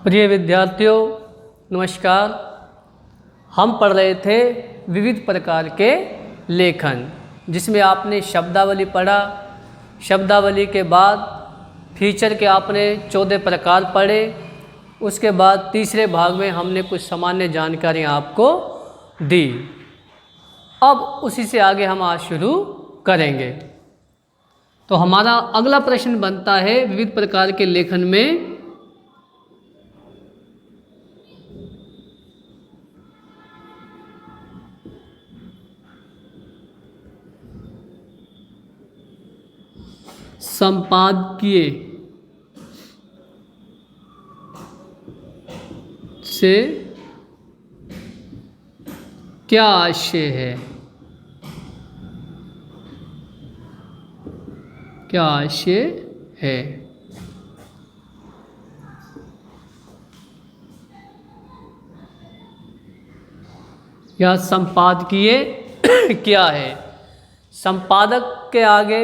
प्रिय विद्यार्थियों, नमस्कार। हम पढ़ रहे थे विविध प्रकार के लेखन, जिसमें आपने शब्दावली पढ़ा। शब्दावली के बाद फीचर के आपने 14 प्रकार पढ़े। उसके बाद तीसरे भाग में हमने कुछ सामान्य जानकारियाँ आपको दी। अब उसी से आगे हम आज शुरू करेंगे। तो हमारा अगला प्रश्न बनता है विविध प्रकार के लेखन में संपादकीय से क्या आशय है? क्या आशय है? यह संपादकीय क्या है? संपादक के आगे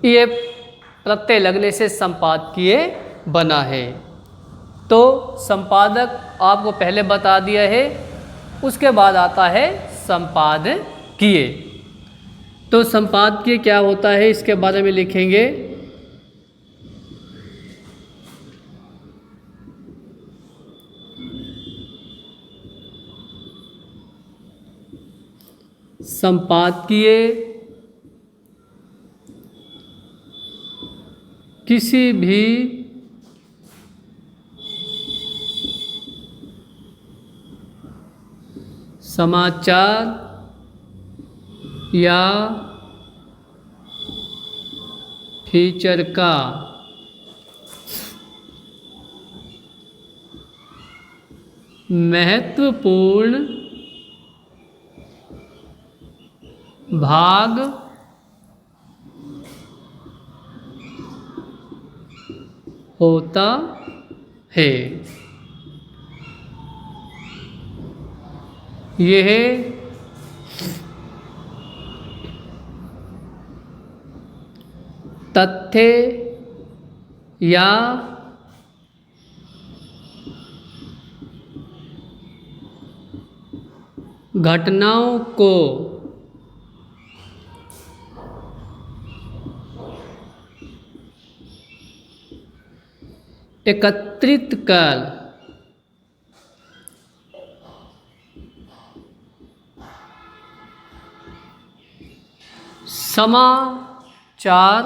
ये प्रत्यय लगने से संपादकीय बना है। तो संपादक आपको पहले बता दिया है, उसके बाद आता है संपादकीय। तो संपादकीय क्या होता है इसके बारे में लिखेंगे। संपादकीय किसी भी समाचार या फीचर का महत्वपूर्ण भाग होता है। यह तथ्य या घटनाओं को एकत्रित कर समाचार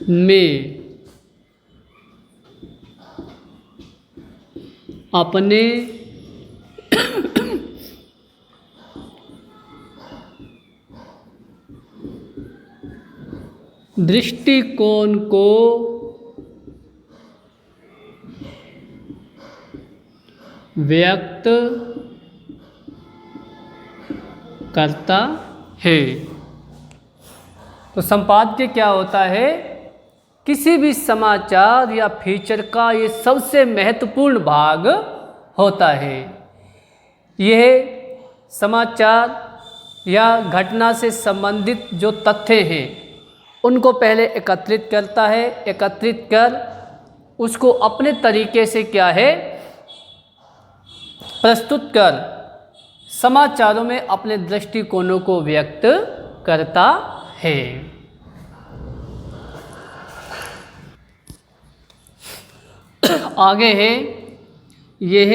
में अपने दृष्टिकोण को व्यक्त करता है। तो संपादकीय क्या होता है? किसी भी समाचार या फीचर का ये सबसे महत्वपूर्ण भाग होता है। यह समाचार या घटना से संबंधित जो तथ्य हैं उनको पहले एकत्रित करता है। एकत्रित कर उसको अपने तरीके से क्या है प्रस्तुत कर समाचारों में अपने दृष्टिकोणों को व्यक्त करता है। आगे है यह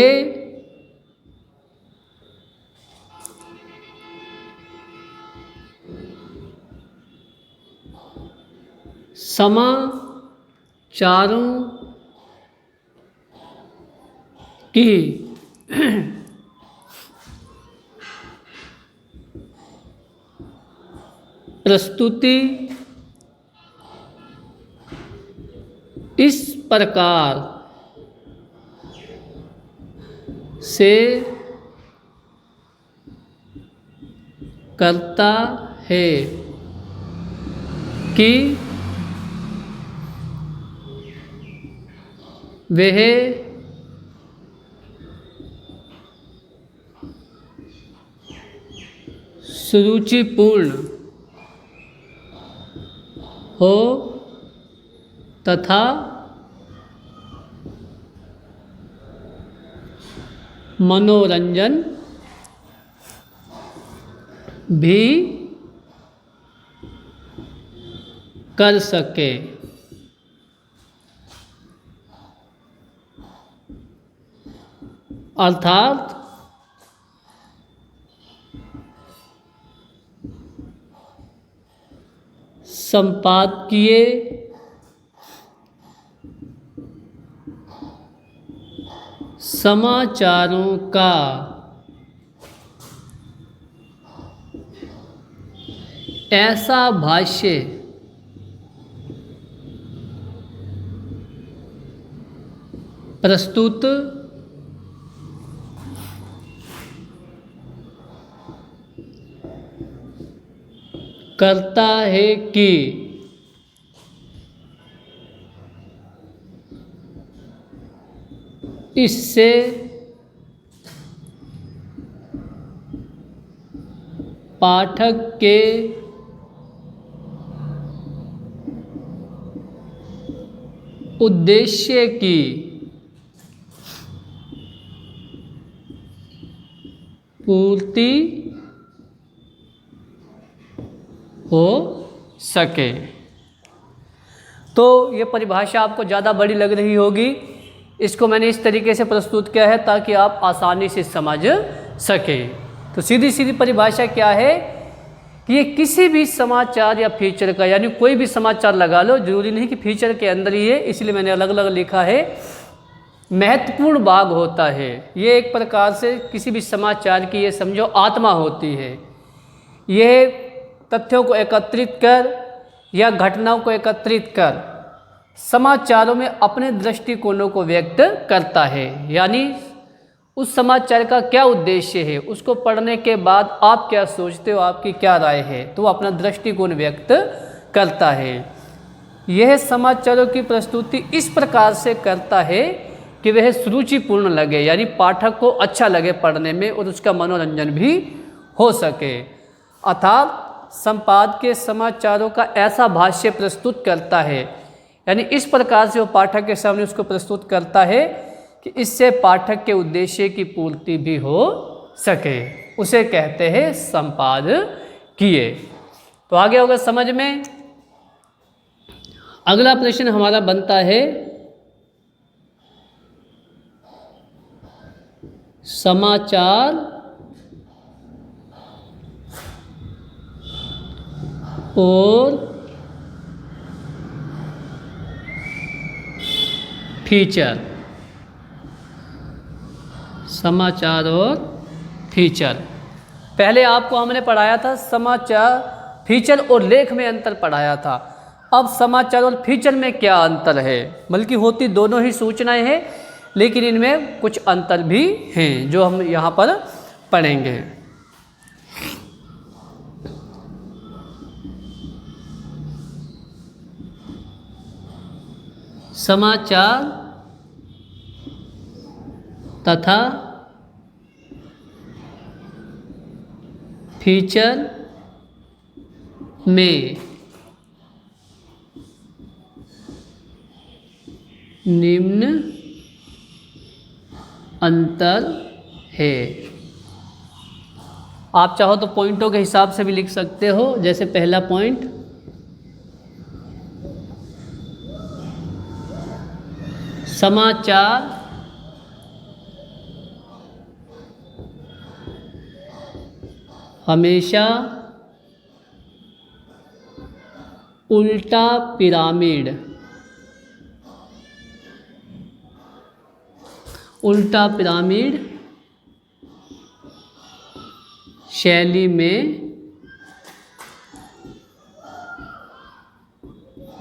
समाचारों की प्रस्तुति इस प्रकार से करता है कि वह सुरुचिपूर्ण हो तथा मनोरंजन भी कर सके। अर्थात संपादकीय समाचारों का ऐसा भाष्य प्रस्तुत करता है कि इससे पाठक के उद्देश्य की पूर्ति हो सके। तो ये परिभाषा आपको ज़्यादा बड़ी लग रही होगी, इसको मैंने इस तरीके से प्रस्तुत किया है ताकि आप आसानी से समझ सकें। तो सीधी सीधी परिभाषा क्या है कि ये किसी भी समाचार या फीचर का, यानी कोई भी समाचार लगा लो, जरूरी नहीं कि फीचर के अंदर ही है, इसलिए मैंने अलग अलग लिखा है, महत्वपूर्ण भाग होता है। ये एक प्रकार से किसी भी समाचार की ये समझो आत्मा होती है। यह तथ्यों को एकत्रित कर या घटनाओं को एकत्रित कर समाचारों में अपने दृष्टिकोणों को व्यक्त करता है। यानी उस समाचार का क्या उद्देश्य है, उसको पढ़ने के बाद आप क्या सोचते हो, आपकी क्या राय है, तो अपना दृष्टिकोण व्यक्त करता है। यह समाचारों की प्रस्तुति इस प्रकार से करता है कि वह सुरुचिपूर्ण लगे, यानी पाठक को अच्छा लगे पढ़ने में और उसका मनोरंजन भी हो सके। अर्थात संपादकीय समाचारों का ऐसा भाष्य प्रस्तुत करता है, यानी इस प्रकार से वो पाठक के सामने उसको प्रस्तुत करता है कि इससे पाठक के उद्देश्य की पूर्ति भी हो सके, उसे कहते हैं संपादकीय। तो आगे होगा समझ में। अगला प्रश्न हमारा बनता है समाचार और फीचर। समाचार और फीचर, पहले आपको हमने पढ़ाया था समाचार, फीचर और लेख में अंतर पढ़ाया था। अब समाचार और फीचर में क्या अंतर है, बल्कि होती दोनों ही सूचनाएं हैं, लेकिन इनमें कुछ अंतर भी हैं जो हम यहाँ पर पढ़ेंगे। समाचार तथा फीचर में निम्न अंतर है। आप चाहो तो पॉइंटों के हिसाब से भी लिख सकते हो। जैसे पहला पॉइंट, समाचार हमेशा उल्टा पिरामिड, उल्टा पिरामिड शैली में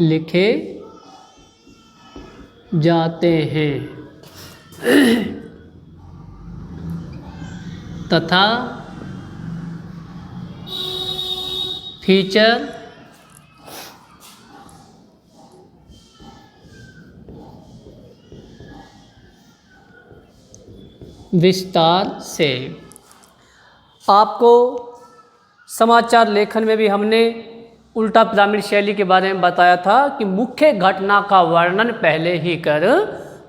लिखे जाते हैं तथा फीचर विस्तार से। आपको समाचार लेखन में भी हमने उल्टा पिरामिड शैली के बारे में बताया था कि मुख्य घटना का वर्णन पहले ही कर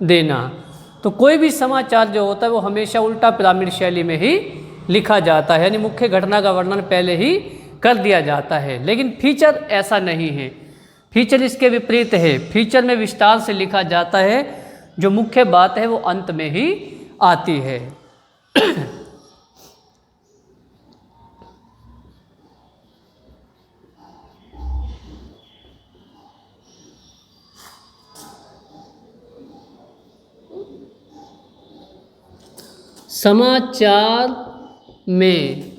देना। तो कोई भी समाचार जो होता है वो हमेशा उल्टा पिरामिड शैली में ही लिखा जाता है, यानी मुख्य घटना का वर्णन पहले ही कर दिया जाता है। लेकिन फीचर ऐसा नहीं है, फीचर इसके विपरीत है। फीचर में विस्तार से लिखा जाता है, जो मुख्य बात है वो अंत में ही आती है। समाचार में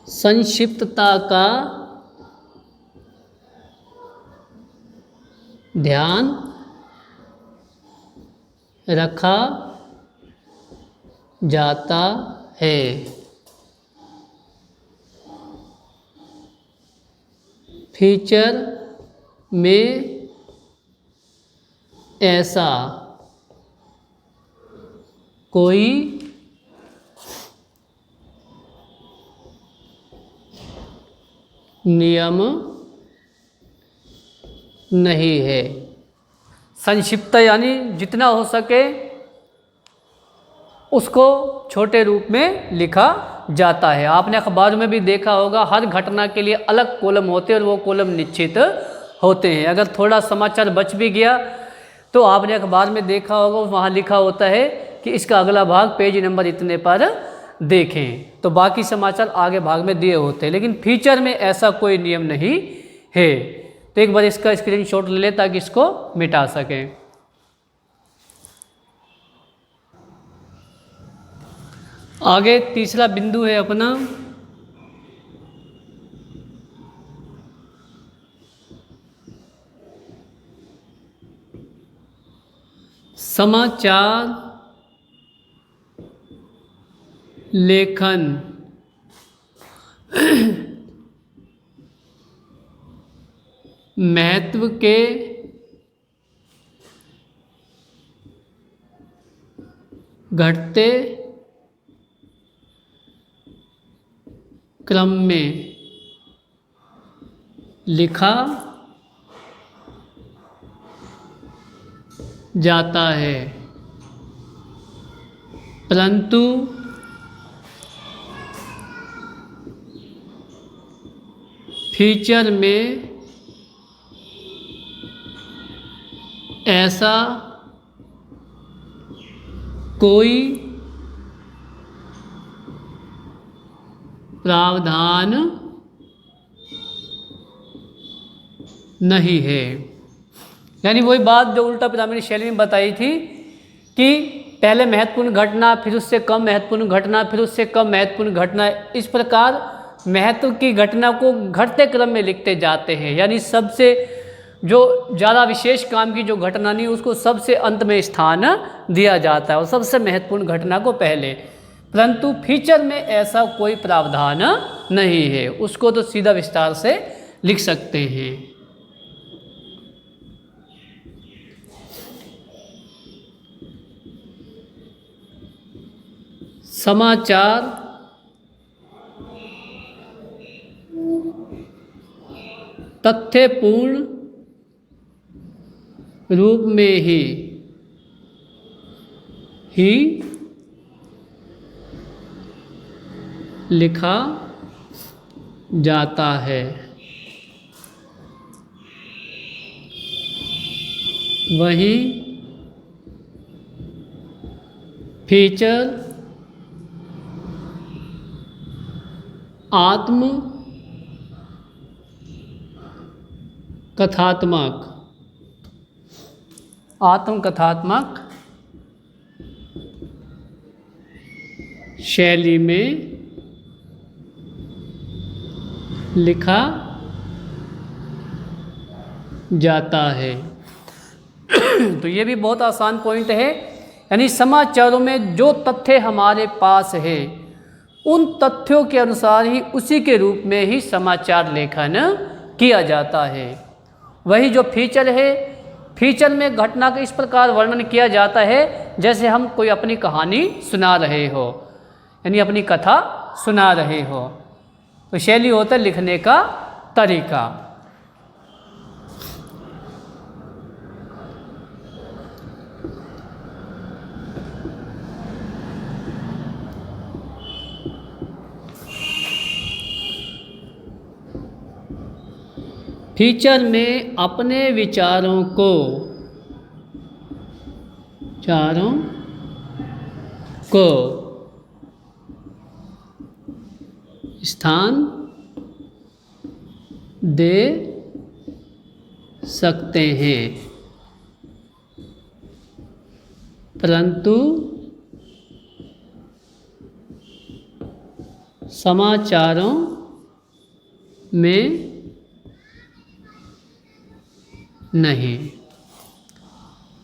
संक्षिप्तता का ध्यान रखा जाता है। फीचर में ऐसा कोई नियम नहीं है। संक्षिप्त यानी जितना हो सके उसको छोटे रूप में लिखा जाता है। आपने अखबार में भी देखा होगा, हर घटना के लिए अलग कॉलम होते हैं और वो कॉलम निश्चित होते हैं। अगर थोड़ा समाचार बच भी गया तो आपने अखबार में देखा होगा, वहाँ लिखा होता है कि इसका अगला भाग पेज नंबर इतने पर देखें। तो बाकी समाचार आगे भाग में दिए होते हैं, लेकिन फीचर में ऐसा कोई नियम नहीं है। तो एक बार इसका स्क्रीनशॉट ले लें ताकि इसको मिटा सकें। आगे तीसरा बिंदु है अपना समाचार लेखन महत्व के घटते क्रम में लिखा जाता है, परंतु फीचर में ऐसा कोई प्रावधान नहीं है। यानी वही बात जो उल्टा पिरामिड शैली में बताई थी कि पहले महत्वपूर्ण घटना, फिर उससे कम महत्वपूर्ण घटना, फिर उससे कम महत्वपूर्ण घटना, इस प्रकार महत्व की घटना को घटते क्रम में लिखते जाते हैं। यानी सबसे जो ज़्यादा विशेष काम की जो घटना नहीं उसको सबसे अंत में स्थान दिया जाता है और सबसे महत्वपूर्ण घटना को पहले। परंतु फीचर में ऐसा कोई प्रावधान नहीं है, उसको तो सीधा विस्तार से लिख सकते हैं। समाचार तथ्यपूर्ण रूप में ही लिखा जाता है। वहीं फीचर आत्मकथात्मक शैली में लिखा जाता है। तो ये भी बहुत आसान पॉइंट है। यानी समाचारों में जो तथ्य हमारे पास है उन तथ्यों के अनुसार ही उसी के रूप में ही समाचार लेखन किया जाता है। वही जो फीचर है, फीचर में घटना का इस प्रकार वर्णन किया जाता है जैसे हम कोई अपनी कहानी सुना रहे हो, यानी अपनी कथा सुना रहे हो। तो शैली होता है लिखने का तरीका। फीचर में अपने विचारों को स्थान दे सकते हैं, परंतु समाचारों में नहीं।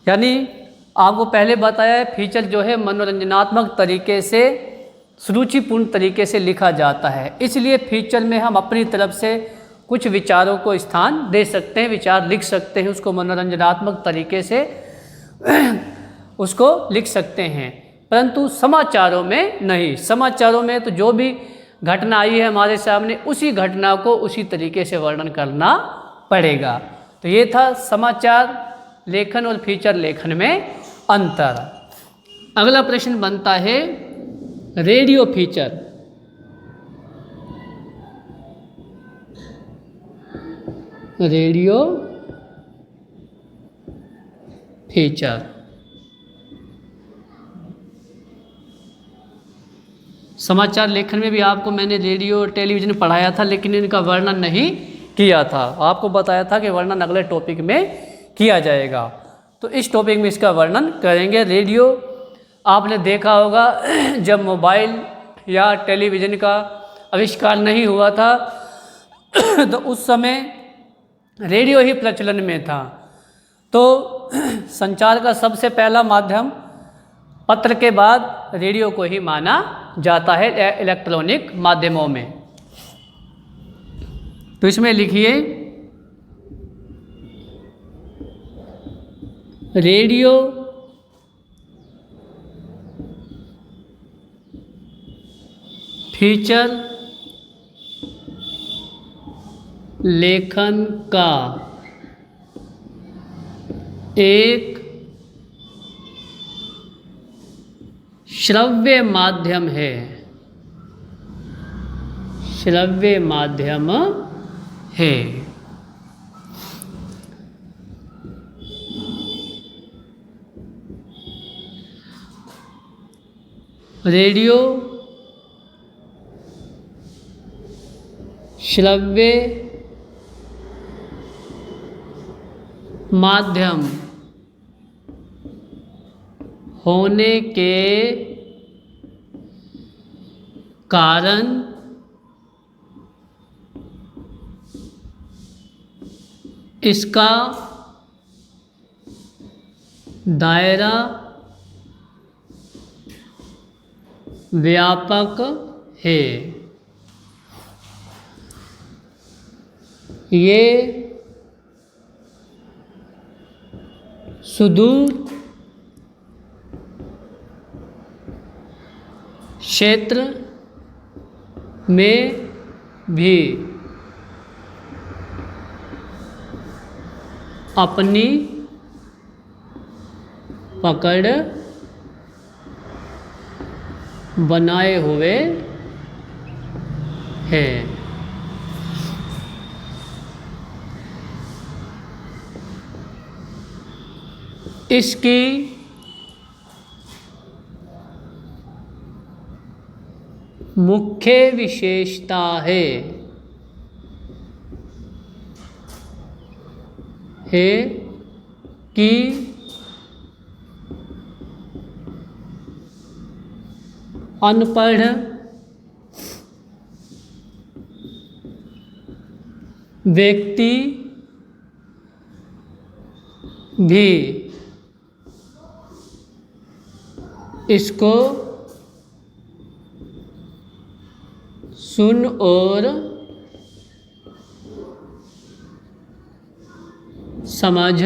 यानी आपको पहले बताया है फीचर जो है मनोरंजनात्मक तरीके से, सुरुचिपूर्ण तरीके से लिखा जाता है, इसलिए फीचर में हम अपनी तरफ से कुछ विचारों को स्थान दे सकते हैं, विचार लिख सकते हैं, उसको मनोरंजनात्मक तरीके से उसको लिख सकते हैं, परंतु समाचारों में नहीं। समाचारों में तो जो भी घटना आई है हमारे सामने, उसी घटना को उसी तरीके से वर्णन करना पड़ेगा। तो ये था समाचार लेखन और फीचर लेखन में अंतर। अगला प्रश्न बनता है रेडियो फीचर। रेडियो फीचर समाचार लेखन में भी आपको मैंने रेडियो और टेलीविज़न पढ़ाया था, लेकिन इनका वर्णन नहीं किया था। आपको बताया था कि वर्णन अगले टॉपिक में किया जाएगा, तो इस टॉपिक में इसका वर्णन करेंगे। रेडियो आपने देखा होगा जब मोबाइल या टेलीविज़न का आविष्कार नहीं हुआ था तो उस समय रेडियो ही प्रचलन में था। तो संचार का सबसे पहला माध्यम पत्र के बाद रेडियो को ही माना जाता है इलेक्ट्रॉनिक माध्यमों में। तो इसमें लिखिए रेडियो फीचर लेखन का एक श्रव्य माध्यम है। श्रव्य माध्यम है। रेडियो श्रव्य माध्यम होने के कारण इसका दायरा व्यापक है। ये सुदूर क्षेत्र में भी अपनी पकड़ बनाए हुए है। इसकी मुख्य विशेषता है कि अनपढ़ व्यक्ति भी इसको सुन और समझ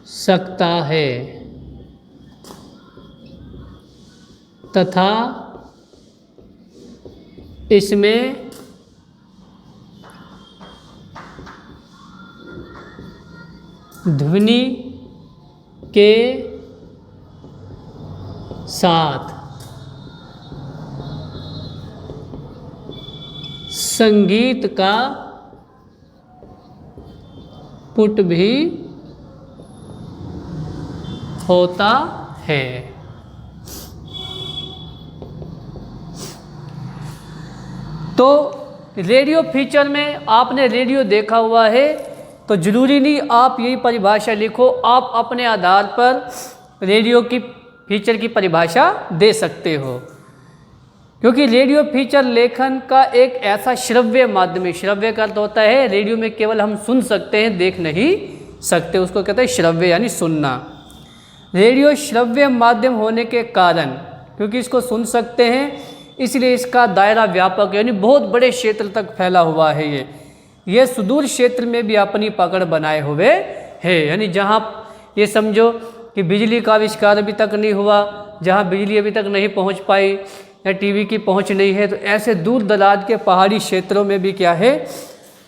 सकता है तथा इसमें ध्वनि के साथ संगीत का पुट भी होता है। तो रेडियो फीचर में आपने रेडियो देखा हुआ है तो ज़रूरी नहीं आप यही परिभाषा लिखो, आप अपने आधार पर रेडियो की फीचर की परिभाषा दे सकते हो, क्योंकि रेडियो फीचर लेखन का एक ऐसा श्रव्य माध्यम है। श्रव्य का अर्थ होता है रेडियो में केवल हम सुन सकते हैं, देख नहीं सकते, उसको कहते हैं श्रव्य यानी सुनना। रेडियो श्रव्य माध्यम होने के कारण, क्योंकि इसको सुन सकते हैं इसलिए इसका दायरा व्यापक यानी बहुत बड़े क्षेत्र तक फैला हुआ है। ये सुदूर क्षेत्र में भी अपनी पकड़ बनाए हुए है। यानी जहाँ ये समझो कि बिजली का आविष्कार अभी तक नहीं हुआ, जहाँ बिजली अभी तक नहीं पहुँच पाई या टीवी की पहुँच नहीं है, तो ऐसे दूर दराज के पहाड़ी क्षेत्रों में भी क्या है,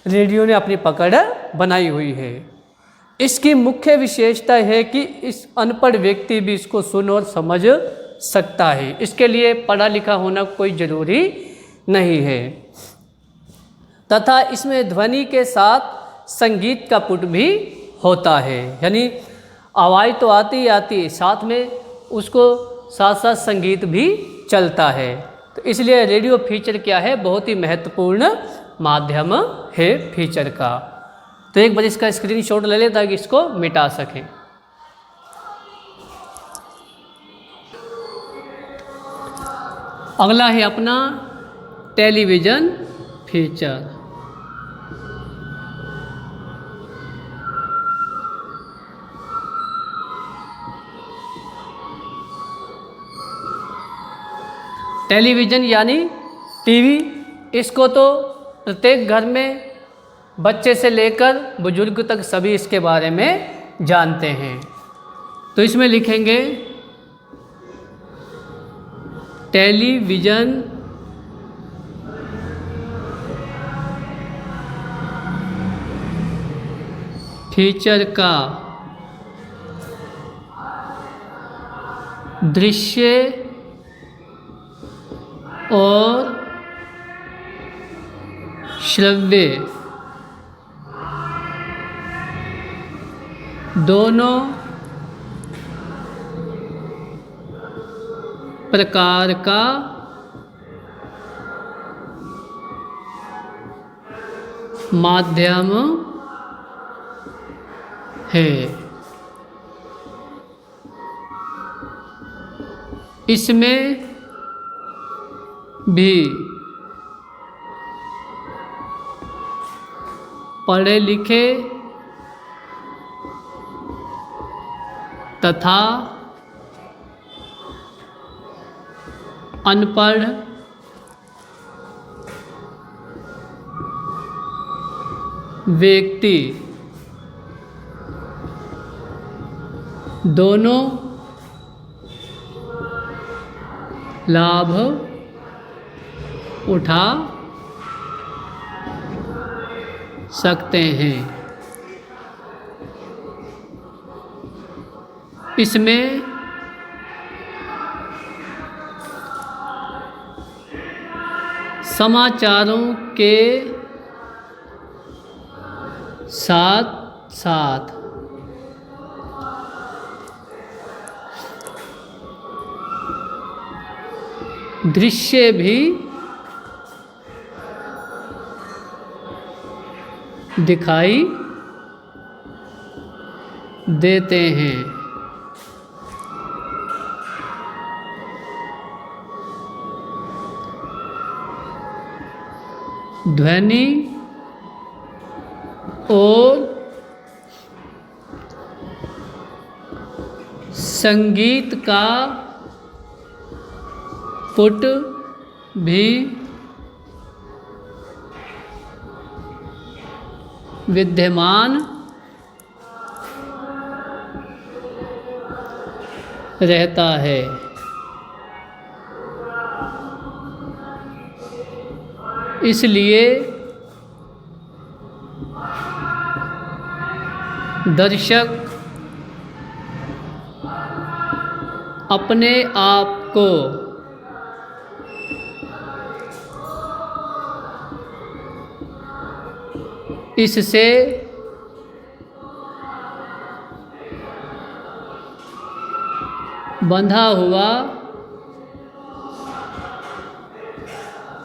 रेडियो ने अपनी पकड़ बनाई हुई है। इसकी मुख्य विशेषता है कि इस अनपढ़ व्यक्ति भी इसको सुन और समझ सकता है। इसके लिए पढ़ा लिखा होना कोई ज़रूरी नहीं है। तथा इसमें ध्वनि के साथ संगीत का पुट भी होता है, यानी आवाज़ तो आती ही आती है, साथ में उसको साथ साथ संगीत भी चलता है। तो इसलिए रेडियो फीचर क्या है, बहुत ही महत्वपूर्ण माध्यम है फीचर का। तो एक बार इसका स्क्रीनशॉट ले लें ताकि इसको मिटा सकें। अगला है अपना टेलीविज़न फीचर। टेलीविज़न यानी टीवी, इसको तो प्रत्येक घर में बच्चे से लेकर बुजुर्ग तक सभी इसके बारे में जानते हैं। तो इसमें लिखेंगे टेलीविज़न फीचर का दृश्य और श्रव्य दोनों प्रकार का माध्यम है। इसमें भी पढ़े लिखे तथा अनपढ़ व्यक्ति दोनों लाभ उठा सकते हैं। इसमें समाचारों के साथ साथ दृश्य भी दिखाई देते हैं। ध्वनि और संगीत का पुट भी विद्यमान रहता है। इसलिए दर्शक अपने आप को इससे बंधा हुआ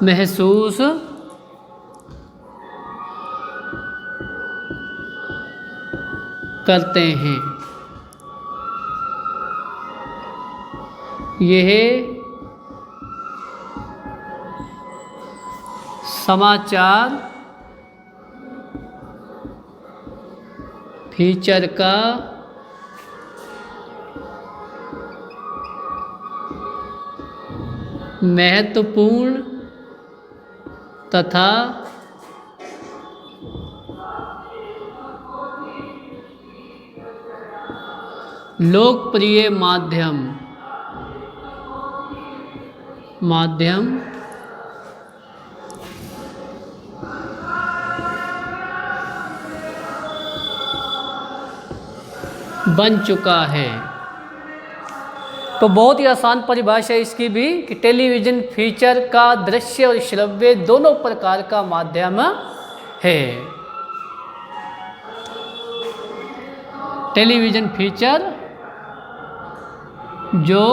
महसूस करते हैं। यह समाचार फीचर का महत्वपूर्ण तथा लोकप्रिय माध्यम बन चुका है। तो बहुत ही आसान परिभाषा है इसकी भी कि टेलीविज़न फीचर का दृश्य और श्रव्य दोनों प्रकार का माध्यम है। टेलीविज़न फीचर जो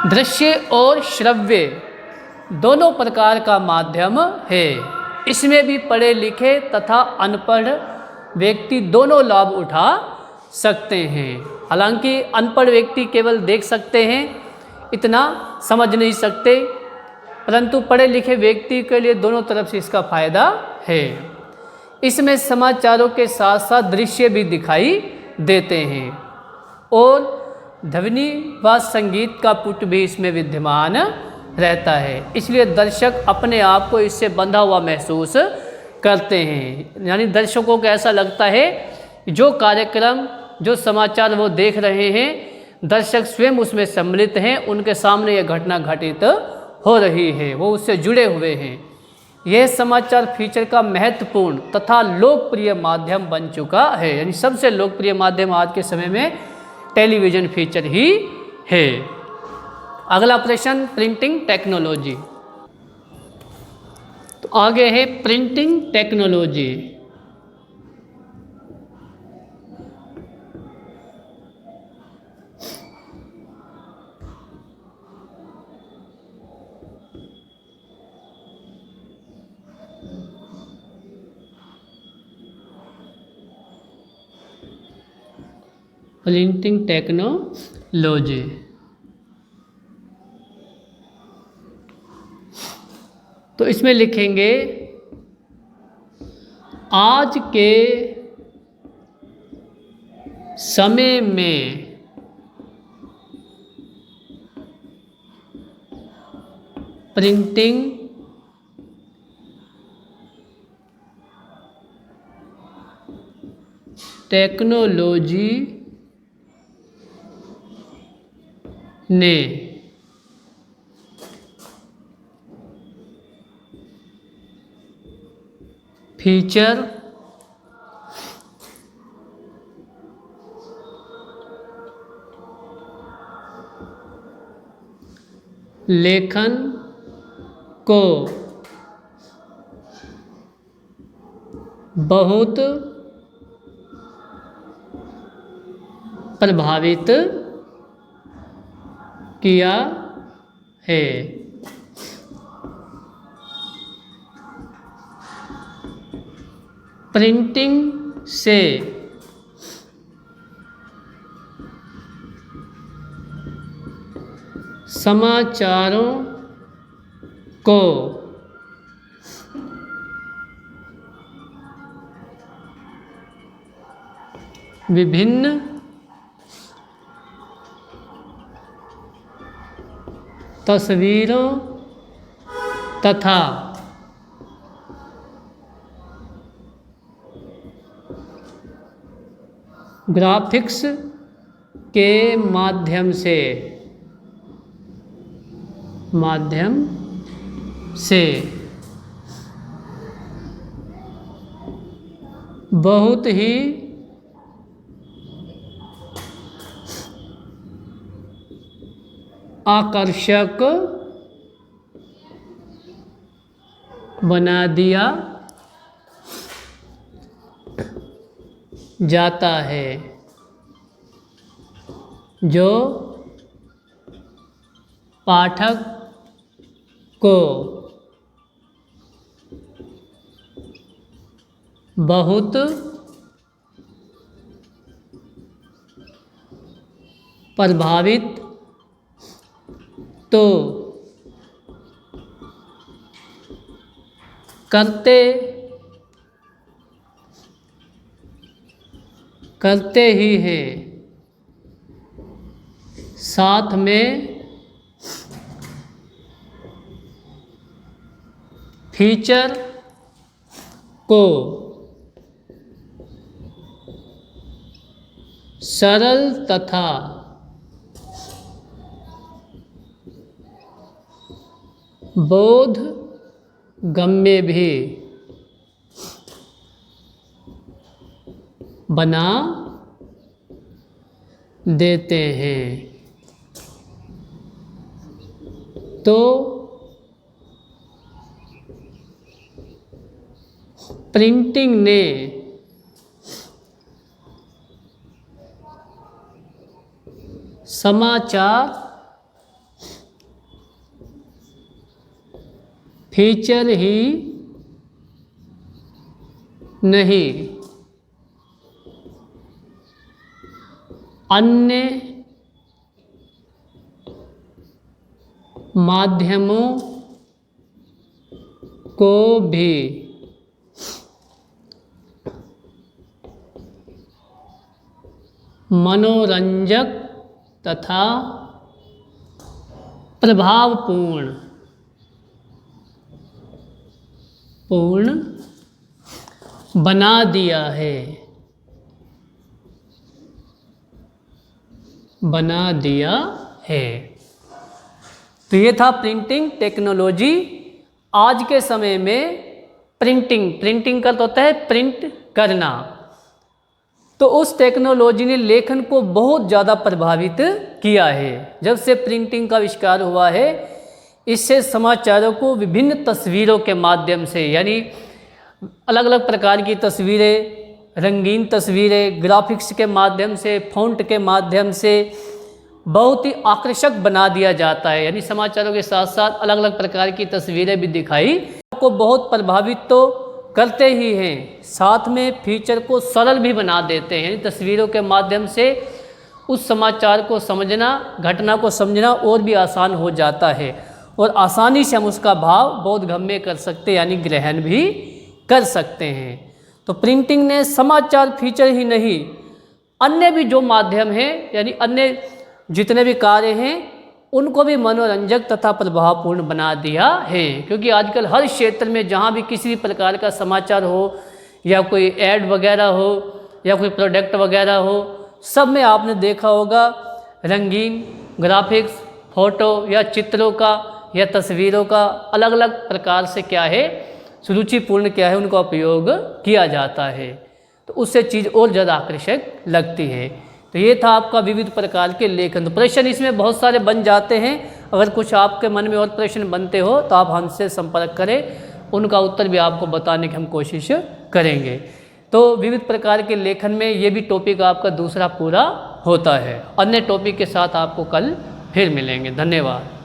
दृश्य और श्रव्य दोनों प्रकार का माध्यम है। इसमें भी पढ़े लिखे तथा अनपढ़ व्यक्ति दोनों लाभ उठा सकते हैं। हालांकि अनपढ़ व्यक्ति केवल देख सकते हैं, इतना समझ नहीं सकते, परंतु पढ़े लिखे व्यक्ति के लिए दोनों तरफ से इसका फायदा है। इसमें समाचारों के साथ साथ दृश्य भी दिखाई देते हैं और ध्वनि व संगीत का पुट भी इसमें विद्यमान रहता है। इसलिए दर्शक अपने आप को इससे बंधा हुआ महसूस करते हैं। यानी दर्शकों को ऐसा लगता है जो कार्यक्रम जो समाचार वो देख रहे हैं, दर्शक स्वयं उसमें सम्मिलित हैं, उनके सामने यह घटना घटित हो रही है, वो उससे जुड़े हुए हैं। यह समाचार फीचर का महत्वपूर्ण तथा लोकप्रिय माध्यम बन चुका है। यानी सबसे लोकप्रिय माध्यम आज के समय में टेलीविज़न फीचर ही है। अगला प्रश्न, प्रिंटिंग टेक्नोलॉजी। तो आगे है प्रिंटिंग टेक्नोलॉजी। प्रिंटिंग टेक्नोलॉजी तो इसमें लिखेंगे आज के समय में प्रिंटिंग टेक्नोलॉजी ने फीचर लेखन को बहुत प्रभावित किया है। प्रिंटिंग से समाचारों को विभिन्न तस्वीरों तथा ग्राफिक्स के माध्यम से बहुत ही आकर्षक बना दिया जाता है, जो पाठक को बहुत प्रभावित तो करते ही हैं, साथ में फीचर को सरल तथा बोधगम्य भी बना देते हैं। तो प्रिंटिंग ने समाचार फीचर ही नहीं, अन्य माध्यमों को भी मनोरंजक तथा प्रभावपूर्ण बना दिया है। तो ये था प्रिंटिंग टेक्नोलॉजी। आज के समय में प्रिंटिंग का तो होता है प्रिंट करना, तो उस टेक्नोलॉजी ने लेखन को बहुत ज़्यादा प्रभावित किया है। जब से प्रिंटिंग का आविष्कार हुआ है, इससे समाचारों को विभिन्न तस्वीरों के माध्यम से, यानी अलग अलग प्रकार की तस्वीरें, रंगीन तस्वीरें, ग्राफिक्स के माध्यम से, फ़ॉन्ट के माध्यम से बहुत ही आकर्षक बना दिया जाता है। यानी समाचारों के साथ साथ अलग अलग प्रकार की तस्वीरें भी दिखाई को बहुत प्रभावित तो करते ही हैं, साथ में फीचर को सरल भी बना देते हैं। तस्वीरों के माध्यम से उस समाचार को समझना, घटना को समझना और भी आसान हो जाता है, और आसानी से हम उसका भाव बोधगम्य कर सकते हैं, यानी ग्रहण भी कर सकते हैं। तो प्रिंटिंग ने समाचार फीचर ही नहीं, अन्य भी जो माध्यम हैं, यानी अन्य जितने भी कार्य हैं, उनको भी मनोरंजक तथा प्रभावपूर्ण बना दिया है। क्योंकि आजकल हर क्षेत्र में जहाँ भी किसी भी प्रकार का समाचार हो, या कोई ऐड वगैरह हो, या कोई प्रोडक्ट वगैरह हो, सब में आपने देखा होगा रंगीन ग्राफिक्स, फोटो या चित्रों का या तस्वीरों का अलग अलग प्रकार से क्या है, सुरुचिपूर्ण क्या है, उनका उपयोग किया जाता है। तो उससे चीज़ और ज़्यादा आकर्षक लगती है। तो ये था आपका विविध प्रकार के लेखन। तो प्रश्न इसमें बहुत सारे बन जाते हैं। अगर कुछ आपके मन में और प्रश्न बनते हो तो आप हमसे संपर्क करें, उनका उत्तर भी आपको बताने की हम कोशिश करेंगे। तो विविध प्रकार के लेखन में ये भी टॉपिक आपका दूसरा पूरा होता है। अन्य टॉपिक के साथ आपको कल फिर मिलेंगे। धन्यवाद।